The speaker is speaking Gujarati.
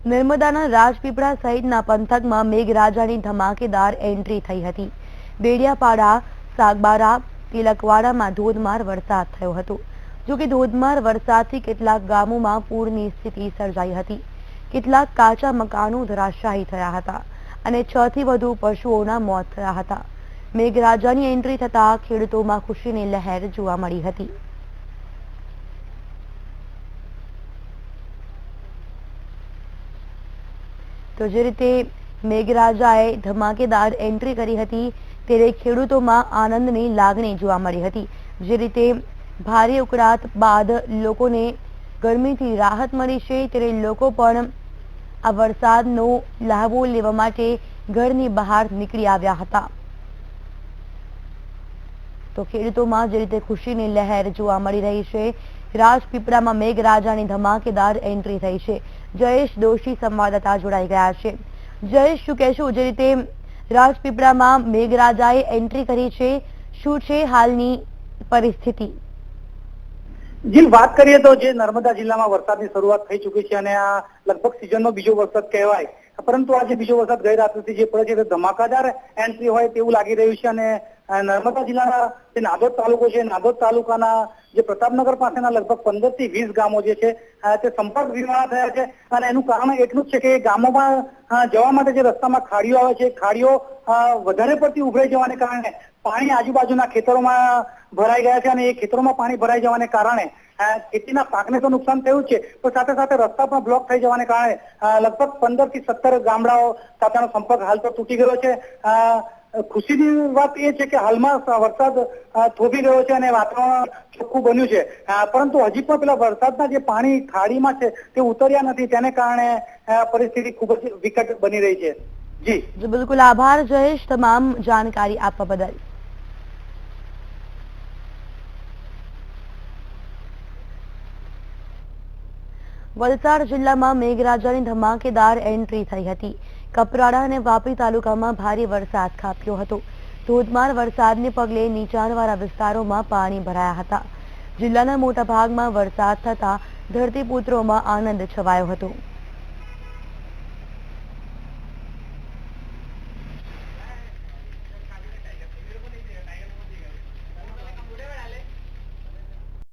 નર્મદાના રાજપીપળા સહિતના પંથકમાં મેઘરાજાની ધમાકેદાર એન્ટ્રી થઈ હતી। બેડિયાપાડા, સાગબારા, તિલકવાડામાં ધોધમાર વરસાદ થયો હતો। જો કે ધોધમાર વરસાદથી કેટલાક ગામોમાં પૂરની સ્થિતિ સર્જાઈ હતી। કેટલાક કાચા મકાનો ધરાશાયી થયા હતા અને 6 થી વધુ પશુઓના મોત થયા હતા। મેઘરાજાની એન્ટ્રી થતા ખેડૂતોમાં ખુશીની લહેર જોવા મળી હતી। તો જે રીતે મેઘરાજાએ ધમાકેદાર એન્ટ્રી કરી હતી ત્યારે ખેડૂતોમાં આનંદની લાગણી જોવા મળી હતી। જે રીતે ભારે ઉકળાટ બાદ લોકોને ગરમીથી રાહત મળી છે ત્યારે લોકો પણ આ વરસાદનો લહાવો લેવા માટે ઘરની બહાર નીકળી આવ્યા હતા। તો ખેડૂતોમાં જે રીતે ખુશીની લહેર જોવા મળી રહી છે। રાજપીપળામાં મેઘરાજાની ધમાકેદાર એન્ટ્રી થઈ છે। જયેશ દોશી સંવાદદાતા જોડાઈ ગયા છે। જયેશ, શું કહેશો? જે રીતે રાજપીપળામાં મેઘરાજાએ એન્ટ્રી કરી છે, શું છે હાલની પરિસ્થિતિ? જી, વાત કરીએ તો જે નર્મદા જિલ્લામાં વરસાદની શરૂઆત થઈ ચૂકી છે અને આ લગભગ સિઝનનો બીજો વરસાદ કહેવાય, પરંતુ આજે બીજો વરસાદ ગઈ રાત્રિથી જે પડે છે તે ધમાકાદાર એન્ટ્રી હોય તેવું લાગી રહ્યું છે। અને નર્મદા જિલ્લાના જે નાદોદ તાલુકો છે, નાદોદ તાલુકાના જે પ્રતાપનગર પાસેના લગભગ 15 થી 20 ગામો જે છે તે સંપર્ક વિહોણા થયા છે અને એનું કારણ એટલું જ છે કે ગામોમાં જવા માટે જે રસ્તામાં ખાડીઓ આવે છે, ખાડીઓ વધારે પડતી ઉભરાઈ જવાને કારણે પાણી આજુબાજુના ખેતરોમાં ભરાઈ ગયા છે અને એ ખેતરોમાં પાણી ભરાઈ જવાને કારણે ખેતીના પાકને તો નુકસાન થયું છે, તો સાથે સાથે રસ્તા પણ બ્લોક થઈ જવાને કારણે લગભગ 15 થી 17 ગામડાઓ સાથેનો સંપર્ક હાલ તો તૂટી ગયો છે। ખુશીની વાત એ છે કે હાલમાં વરસાદ થોભી ગયો છે અને વાતાવરણ ચોખ્ખું બન્યું છે, પરંતુ હજી પણ પેલા વરસાદના જે પાણી ખાડીમાં છે તે ઉતર્યા નથી, તેને કારણે પરિસ્થિતિ ખૂબ જ વિકટ બની રહી છે। જી બિલકુલ, આભાર જયેશ તમામ જાણકારી આપવા બદલ। વલસાડ જિલ્લામાં મેઘરાજાની ધમાકેદાર એન્ટ્રી થઈ હતી। કપરાડા અને વાપી તાલુકામાં ભારે વરસાદ ખાબક્યો હતો। ધોધમાર વરસાદને પગલે નીચાણવાળા વિસ્તારોમાં પાણી ભરાયા હતા। જિલ્લાના મોટા ભાગમાં વરસાદ થતા ધરતીપુત્રોમાં આનંદ છવાયો હતો।